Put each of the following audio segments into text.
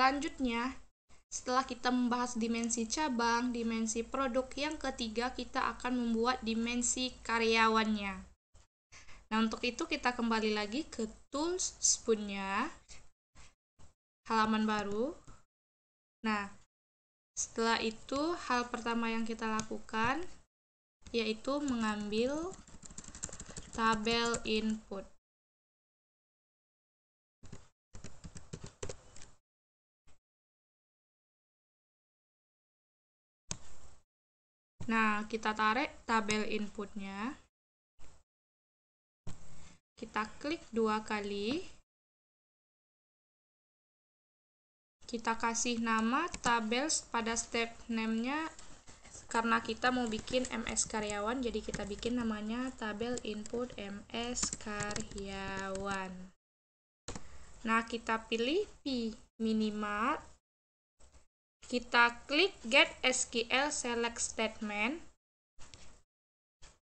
selanjutnya, setelah kita membahas dimensi cabang, dimensi produk, yang ketiga kita akan membuat dimensi karyawannya. Nah, untuk itu kita kembali lagi ke tools Spoon-nya, halaman baru. Nah, setelah itu hal pertama yang kita lakukan yaitu mengambil tabel input. Nah, kita tarik tabel inputnya. Kita klik 2 kali. Kita kasih nama tabel pada step name-nya. Karena kita mau bikin MS karyawan, jadi kita bikin namanya tabel input MS karyawan. Nah, kita pilih P minimal. Kita klik Get SQL Select Statement.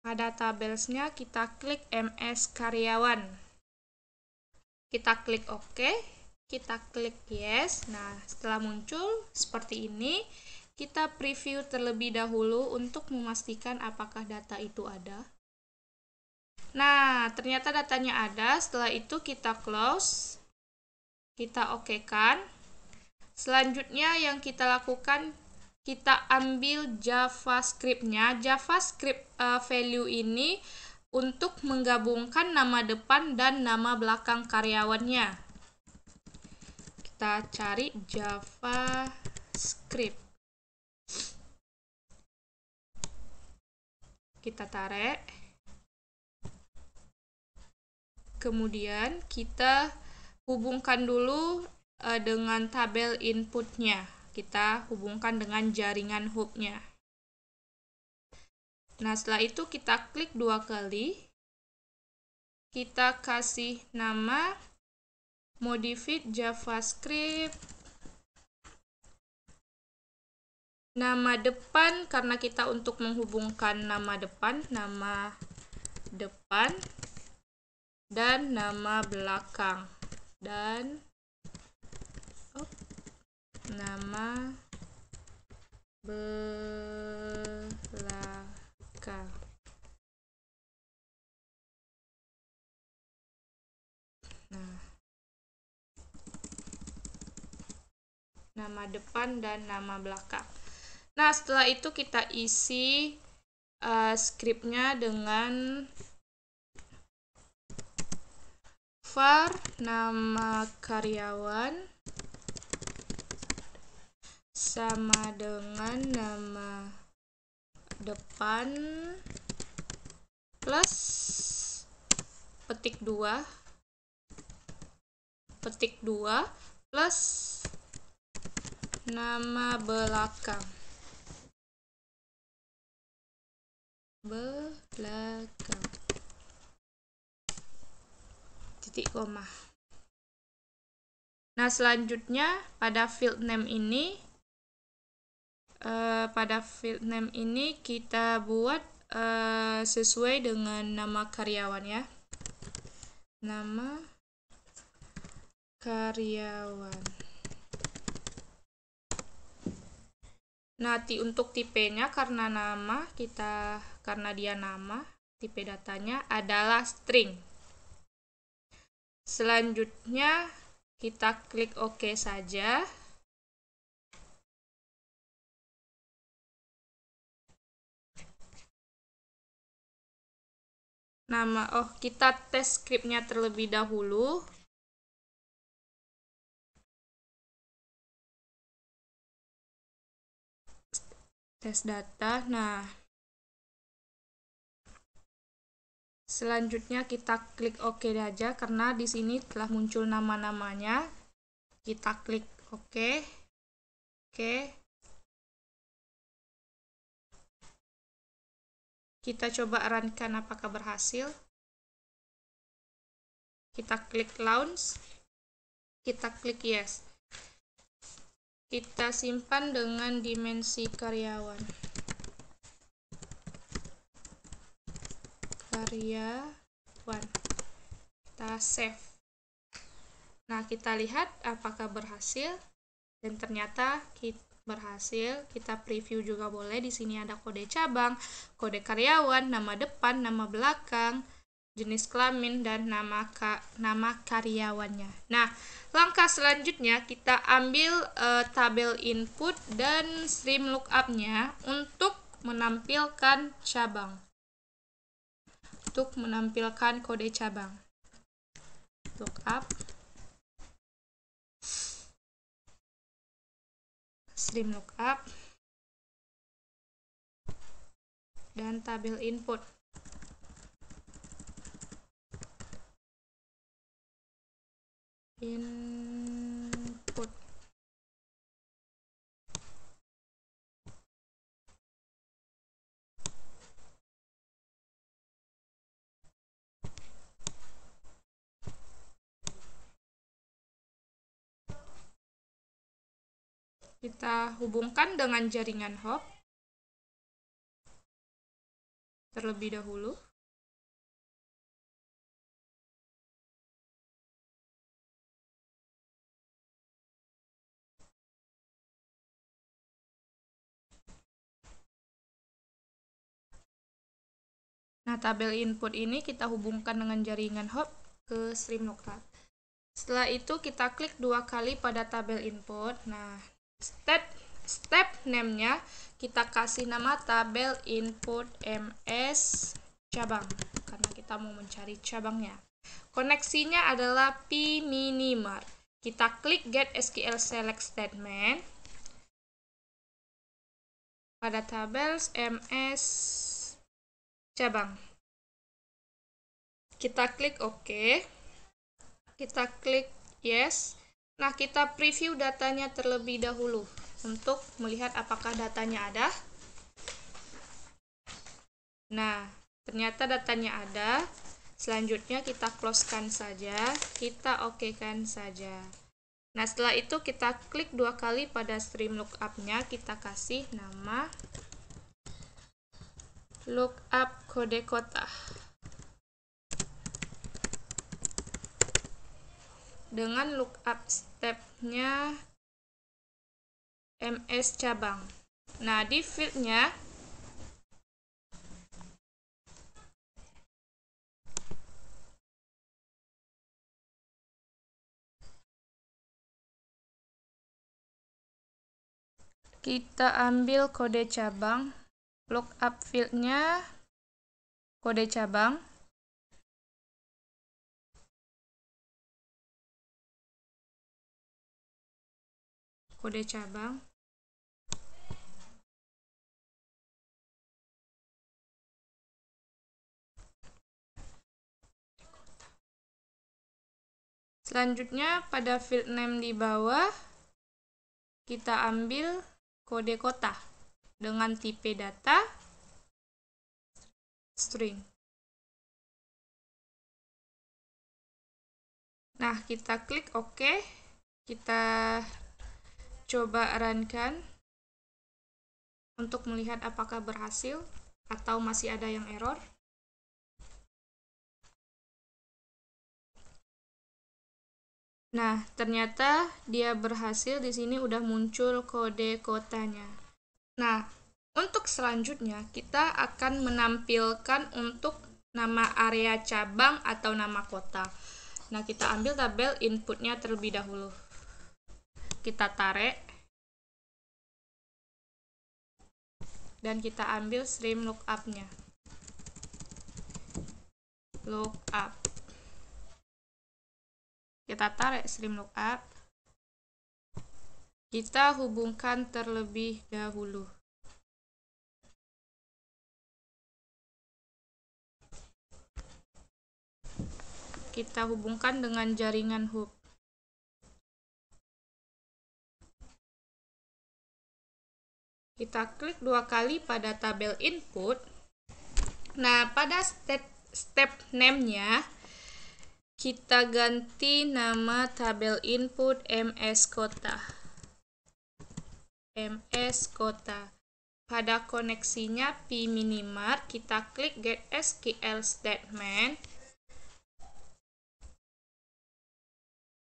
Pada tabelsnya kita klik MS karyawan. Kita klik OK. Kita klik Yes. Nah, setelah muncul seperti ini, kita preview terlebih dahulu untuk memastikan apakah data itu ada. Nah, ternyata datanya ada. Setelah itu kita close. Kita OK-kan. Selanjutnya yang kita lakukan, kita ambil JavaScript-nya. JavaScript value ini untuk menggabungkan nama depan dan nama belakang karyawannya. Kita cari JavaScript. Kita tarik. Kemudian kita hubungkan dulu dengan tabel inputnya. Kita hubungkan dengan jaringan hubnya. Nah, setelah itu kita klik 2 kali. Kita kasih nama modify JavaScript. Nama depan, karena kita untuk menghubungkan nama depan, dan nama belakang. Dan nama belakang. Nah, nama depan dan nama belakang. Nah, setelah itu kita isi skripnya dengan var nama karyawan sama dengan nama depan plus petik 2 plus nama belakang. Titik koma. Nah, selanjutnya pada field name ini kita buat sesuai dengan nama karyawan ya. Nama karyawan. Nah, untuk tipenya karena dia nama, tipe datanya adalah string. Selanjutnya kita klik OK saja. Kita tes skripnya terlebih dahulu. Tes data. Nah, selanjutnya kita klik OK aja karena di sini telah muncul nama-namanya. Kita klik OK. Kita coba runkan apakah berhasil. Kita klik launch. Kita klik yes. Kita simpan dengan dimensi karyawan. Kita save. Nah, kita lihat apakah berhasil. Dan ternyata berhasil. Kita preview juga boleh. Di sini ada kode cabang, kode karyawan, nama depan, nama belakang, jenis kelamin, dan nama karyawannya. Nah, langkah selanjutnya kita ambil tabel input dan stream lookup-nya untuk menampilkan cabang. Untuk menampilkan kode cabang. Lookup, stream lookup, dan tabel input. Input. Kita hubungkan dengan jaringan hop terlebih dahulu. Nah, tabel input ini kita hubungkan dengan jaringan hop ke stream lookup. Setelah itu kita klik 2 kali pada tabel input. Nah, step name-nya kita kasih nama tabel input MS cabang karena kita mau mencari cabangnya. Koneksinya adalah pminimer. Kita klik get SQL select statement pada tabel MS cabang. Kita klik OK. Kita klik yes. Nah, kita preview datanya terlebih dahulu untuk melihat apakah datanya ada. Nah, ternyata datanya ada. Selanjutnya kita close-kan saja, kita OK-kan saja. Nah, setelah itu kita klik 2 kali pada stream lookup-nya, kita kasih nama lookup kode kota. Dengan lookup step-nya MS cabang. Nah, di field-nya kita ambil kode cabang, lookup field-nya kode cabang. Kode cabang. Selanjutnya pada field name di bawah kita ambil kode kota dengan tipe data string. Nah, kita klik OK. Kita coba run-kan untuk melihat apakah berhasil atau masih ada yang error. Nah, ternyata dia berhasil. Di sini udah muncul kode kotanya. Nah, untuk selanjutnya kita akan menampilkan untuk nama area cabang atau nama kota. Nah, kita ambil tabel inputnya terlebih dahulu. Kita tarik. Dan kita ambil stream lookup-nya. Lookup. Kita tarik stream lookup. Kita hubungkan terlebih dahulu. Kita hubungkan dengan jaringan hub. Kita klik 2 kali pada tabel input. Nah, pada step name-nya kita ganti nama tabel input MS kota. MS kota. Pada koneksinya pminimer, kita klik get SQL statement.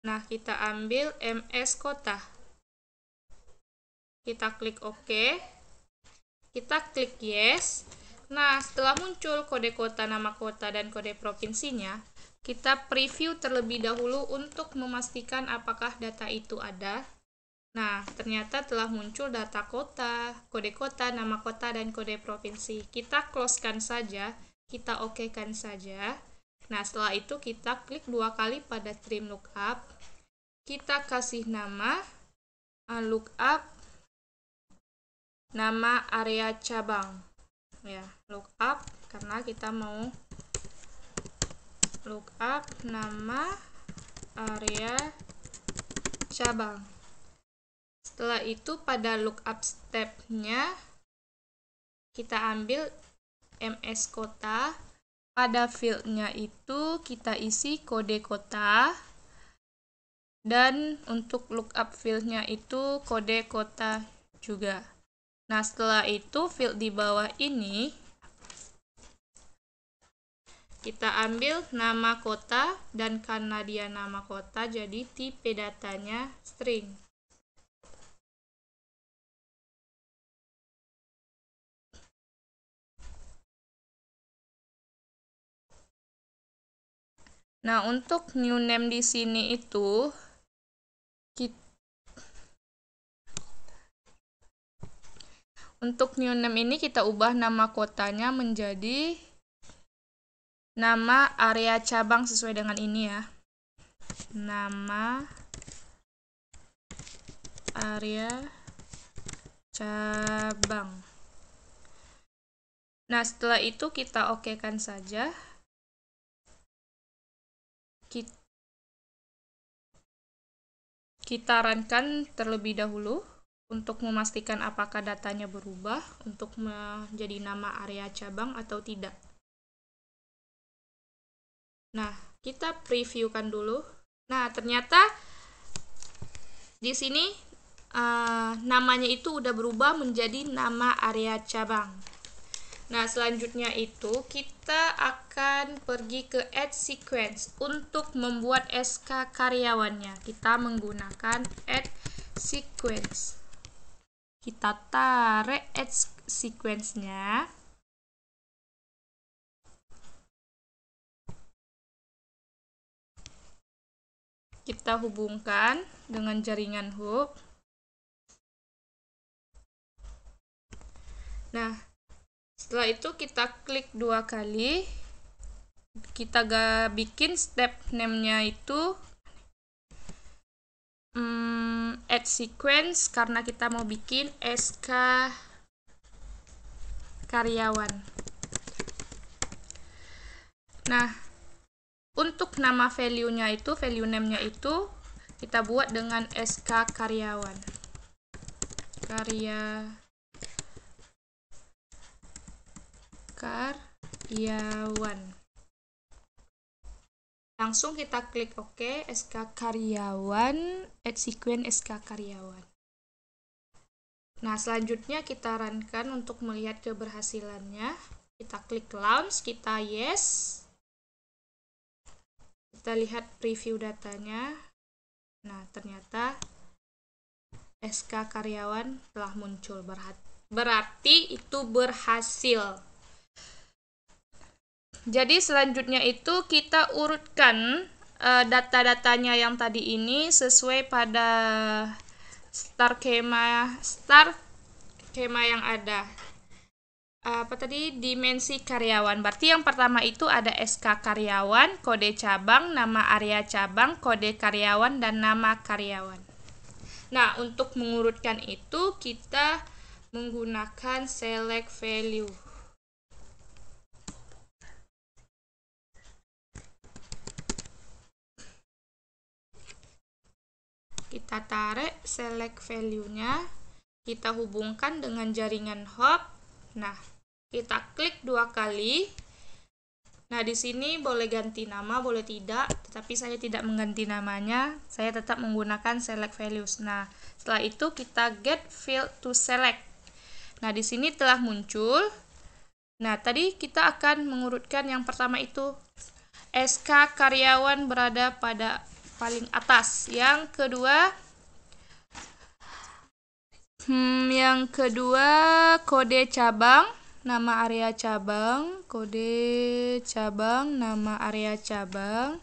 Nah, kita ambil MS kota. kita klik OK, kita klik yes. Nah, setelah muncul kode kota, nama kota, dan kode provinsinya, kita preview terlebih dahulu untuk memastikan apakah data itu ada. Nah, ternyata telah muncul data kota, kode kota, nama kota, dan kode provinsi. Kita close-kan saja, kita OK-kan saja. Nah, setelah itu kita klik 2 kali pada trim lookup. Kita kasih nama lookup nama area cabang. Ya, lookup karena kita mau lookup nama area cabang. Setelah itu pada lookup step-nya kita ambil MS kota. Pada field-nya itu kita isi kode kota, dan untuk lookup field-nya itu kode kota juga. Nah, setelah itu field di bawah ini kita ambil nama kota, dan karena dia nama kota jadi tipe datanya string. Nah, untuk new name di sini itu untuk new name ini kita ubah nama kotanya menjadi nama area cabang sesuai dengan ini ya. Nama area cabang. Nah, setelah itu kita OK-kan saja. Kita runkan terlebih dahulu untuk memastikan apakah datanya berubah untuk menjadi nama area cabang atau tidak. Nah, kita previewkan dulu. Nah, ternyata di sini namanya itu udah berubah menjadi nama area cabang. Nah, selanjutnya itu kita akan pergi ke add sequence untuk membuat SK karyawannya. Kita menggunakan add sequence. Kita tarik add sequence-nya. Kita hubungkan dengan jaringan hub. Nah, setelah itu kita klik 2 kali. Kita bikin step name-nya itu add sequence karena kita mau bikin SK karyawan. Nah, untuk nama value-nya itu, value name-nya itu kita buat dengan SK karyawan. Karyawan. Langsung kita klik OK, SK karyawan, add sequence SK karyawan. Nah, selanjutnya kita runkan untuk melihat keberhasilannya. Kita klik launch, kita yes. Kita lihat preview datanya. Nah, ternyata SK karyawan telah muncul. Berarti itu berhasil. Jadi selanjutnya itu kita urutkan data-datanya yang tadi ini sesuai pada star schema yang ada. Dimensi karyawan. Berarti yang pertama itu ada SK karyawan, kode cabang, nama area cabang, kode karyawan, dan nama karyawan. Nah, untuk mengurutkan itu kita menggunakan select value. Kita tarik select value-nya, kita hubungkan dengan jaringan hub. Nah, kita klik 2 kali. Nah, di sini boleh ganti nama, boleh tidak, tetapi saya tidak mengganti namanya, saya tetap menggunakan select values. Nah, setelah itu kita get field to select. Nah, di sini telah muncul. Nah, tadi kita akan mengurutkan yang pertama itu SK karyawan berada pada paling atas. Yang kedua Yang kedua, kode cabang, nama area cabang, kode cabang, nama area cabang.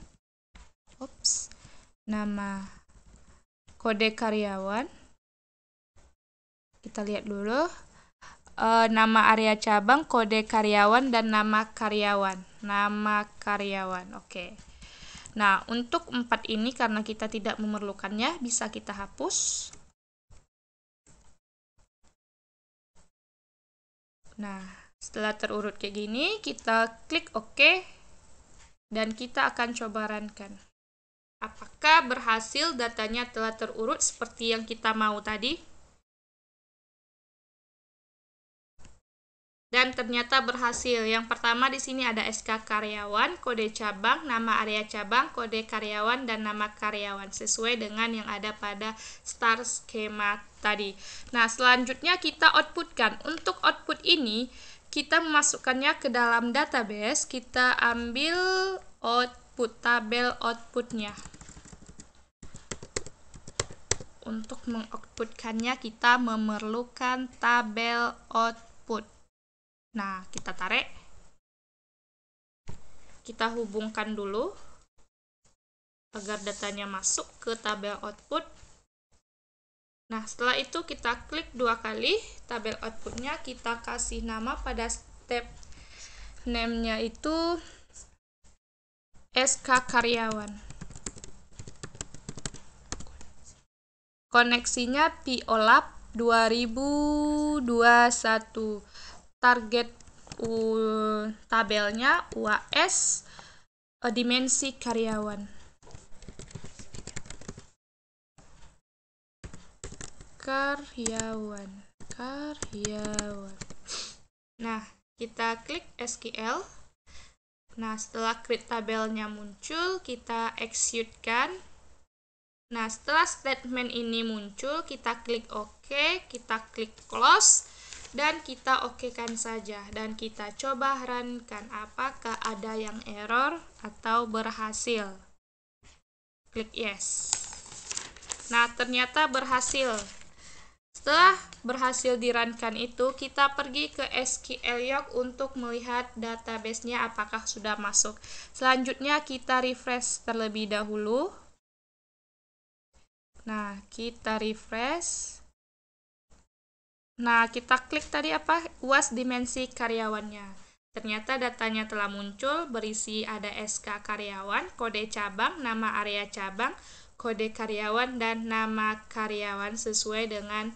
Nama kode karyawan. Kita lihat dulu. Nama area cabang, kode karyawan, dan nama karyawan. Nama karyawan. Oke. Nah, untuk 4 ini karena kita tidak memerlukannya, bisa kita hapus. Nah, setelah terurut kayak gini, kita klik OK. Dan kita akan coba runkan. Apakah berhasil datanya telah terurut seperti yang kita mau tadi? Dan ternyata berhasil. Yang pertama di sini ada SK karyawan, kode cabang, nama area cabang, kode karyawan, dan nama karyawan sesuai dengan yang ada pada star skema tadi. Nah, selanjutnya kita outputkan. Untuk output ini kita memasukkannya ke dalam database. Kita ambil output, tabel outputnya. Untuk mengoutputkannya kita memerlukan tabel output. Nah, kita tarik. Kita hubungkan dulu agar datanya masuk ke tabel output. Nah, setelah itu kita klik 2 kali tabel outputnya. Kita kasih nama pada step name-nya itu SK karyawan. Koneksinya POLAP 2021. Target tabelnya UAS, dimensi karyawan. Nah, kita klik SQL. Nah, setelah create tabelnya muncul, kita execute-kan. Nah, setelah statement ini muncul, kita klik OK, kita klik close, dan kita OK-kan saja. Dan kita coba runkan apakah ada yang error atau berhasil. Klik yes. Nah, ternyata berhasil. Setelah berhasil di-runkan itu, kita pergi ke SQL Log untuk melihat database-nya apakah sudah masuk. Selanjutnya kita refresh terlebih dahulu. Nah, kita refresh. Nah, kita klik tadi apa? UAS dimensi karyawannya. Ternyata datanya telah muncul, berisi ada SK karyawan, kode cabang, nama area cabang, kode karyawan, dan nama karyawan sesuai dengan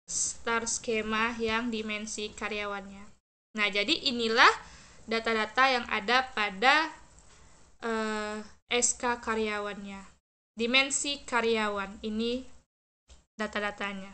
star skema yang dimensi karyawannya. Nah, jadi inilah data-data yang ada pada SK karyawannya. Dimensi karyawan, ini data-datanya.